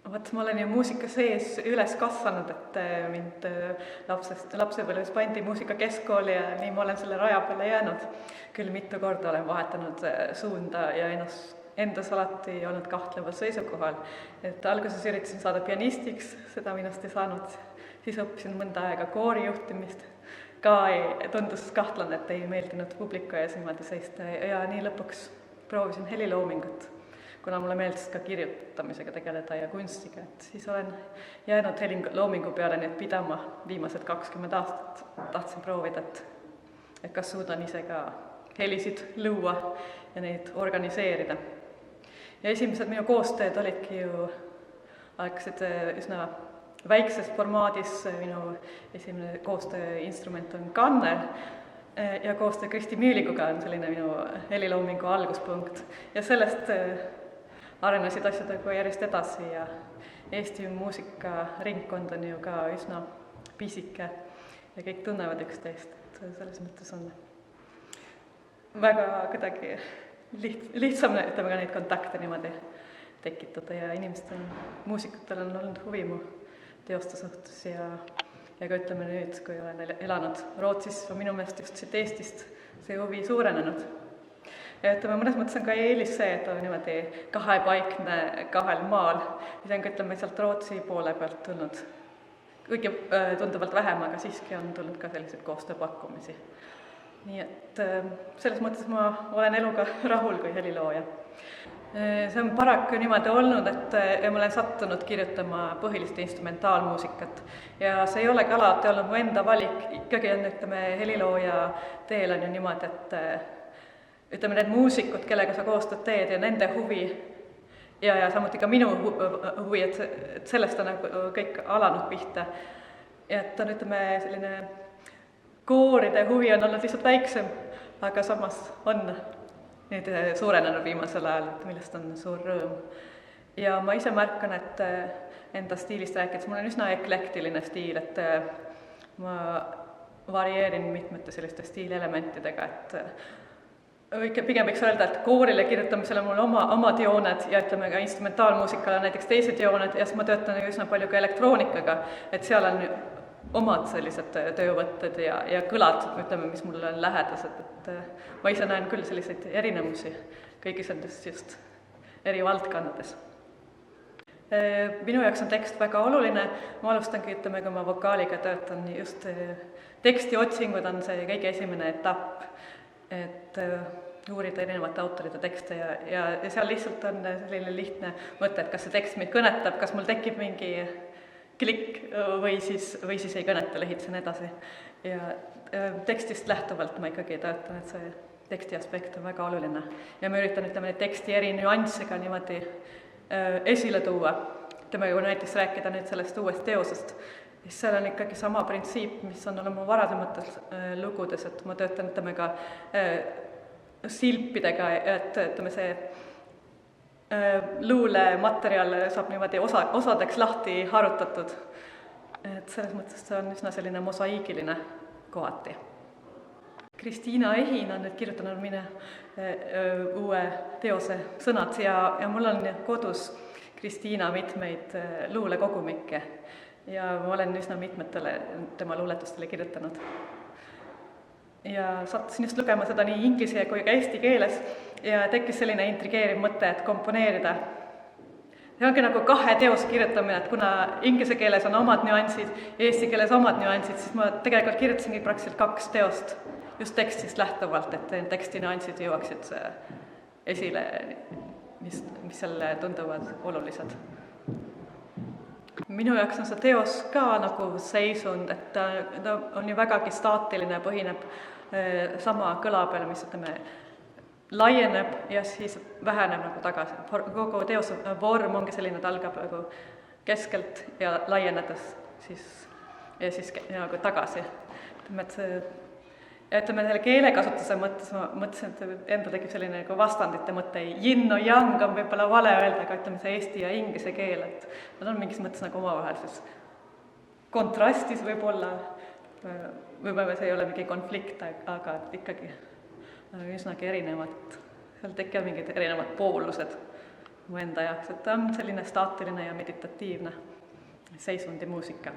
Vaat ma olen ju muusika sees üles kasvanud, et mind lapsepõlves pandi muusika keskkooli ja nii ma olen selle raja peale jäänud. Küll mitu korda olen vahetanud suunda ja endas alati olnud kahtleval seisukohal. Et alguses üritasin saada pianistiks, seda minust ei saanud. Siis õppisin mõnda aega koorijuhtimist. Ka tundus kahtlane, et ei meeldinud publiku ees niimoodi seista ja nii lõpuks proovisin heliloomingut. Kuna mulle meeldis ka kirjutamisega tegeleda ja kunstiga, et siis olen jäänud heliloomingu peale nüüd pidama viimased 20 aastat. Tahtsin proovida, et kas suudan ise ka helisid luua ja neid organiseerida. Ja esimesed minu koostööd olidki ju algsid üsna väikses formaadis. Minu esimene koostööinstrument on kanner ja koostöö Kristi Müülikuga on selline minu heliloomingu alguspunkt. Ja sellest arenesid asjad järjest edasi ja Eesti muusikaringkond on ju ka üsna pisike ja kõik tunnevad üksteist, et selles mõttes on väga kuidagi lihtsam ka neid kontakte niimoodi tekitada ja muusikutel on olnud huvi mu teoste suhtes ja ka ütleme nüüd, kui olen elanud Rootsis, on minu meelest just siit Eestist see huvi suurenenud. Ja ütleme, mõnes mõttes on ka eelis see, et on niimoodi kahepaikne kahel maal, mis on ka ütleme sealt Rootsi poole pealt tulnud. Kuigi tunduvalt vähem, aga siiski on tulnud ka selliseid koostööpakkumisi. Nii et selles mõttes ma olen eluga rahul kui helilooja. See on paraku niimoodi olnud, et ma olen sattunud kirjutama põhilist instrumentaalmuusikat ja see ei olegi alati olnud mu enda valik. Ikkagi on, ütleme, helilooja teel on ju niimoodi, et ütleme, need muusikud, kellega sa koostööd teed ja nende huvi ja samuti ka minu huvi, et sellest on kõik alanud pihta. Ja et on, ütleme, selline kooride huvi on olnud lihtsalt väiksem, aga samas on nüüd suurenenud viimasel ajal, millest on suur rõõm. Ja ma ise märkan, et enda stiilist rääkides, mul on üsna eklektiline stiil, et ma varieerin mitmete selliste stiilelementidega, et pigem võiks öelda, et koorile kirjutamisel on mul omad jooned ja ütleme ka instrumentaalmuusikale näiteks teised jooned ja siis ma töötan üsna palju ka elektroonikaga, et seal on omad sellised töövõtted ja kõlad, ütleme, mis mulle on lähedased, et ma ise näen küll selliseid erinevusi kõigis endast just eri valdkonnades. Minu jaoks on tekst väga oluline, ma alustangi, ütleme, kui ma vokaaliga töötan, just teksti otsingud on see kõige esimene etapp, et uurida erinevate autorite tekste ja seal lihtsalt on selline lihtne mõte, et kas see tekst meid kõnetab, kas mul tekib mingi klikk või siis ei kõneta, lehitsen edasi. Ja tekstist lähtuvalt ma ikkagi töötan, et see teksti aspekt on väga oluline. Ja ma üritan, ütleme, teksti eri nüansse ka niimoodi esile tuua. Ütleme, kui näiteks rääkida nüüd sellest uuest teosest, siis seal on ikkagi sama printsiip, mis on olema varasemates lugudes, et ma töötan, ütleme, ka silpidega, et ütleme, see luulematerjal saab niimoodi osadeks lahti harutatud. Et selles mõttes see on üsna selline mosaiigiline kohati. Kristiina Ehin on nüüd kirjutanud mine uue teose sõnad ja mul on kodus Kristiina mitmeid luulekogumikke ja ma olen üsna mitmetele tema luuletustele kirjutanud. Ja sattusin just lugema seda nii inglise kui ka eesti keeles ja tekkis selline intrigeeriv mõte, et komponeerida. See ongi nagu kahe teose kirjutamine, et kuna inglise keeles on omad nüansid ja eesti keeles omad nüansid, siis ma tegelikult kirjutasingi praktiliselt 2 teost just tekstist lähtuvalt, et teksti nüansid jõuaksid esile, mis selle tunduvad olulised. Minu jaoks on see teos ka nagu seisund, et ta on ju vägagi staatiline, põhineb sama kõla peale, mis ütleme, laieneb ja siis väheneb nagu tagasi. Kogu teose vorm ongi selline, et algab nagu keskelt ja laienedes siis nagu tagasi. Ütleme, selle keelekasutuse mõttes ma mõtlesin, et enda tekib selline nagu vastandite mõte. Yin no yang on võib-olla vale öelda, aga ütleme see eesti ja inglise keel, et nad on mingis mõttes nagu omavahelises kontrastis võib-olla. Võib-olla see ei ole mingi konflikt, aga ikkagi üsnagi erinevad. Seal tekivad mingid erinevad poollused mu enda jaoks, et ta on selline staatiline ja meditatiivne seisundi muusika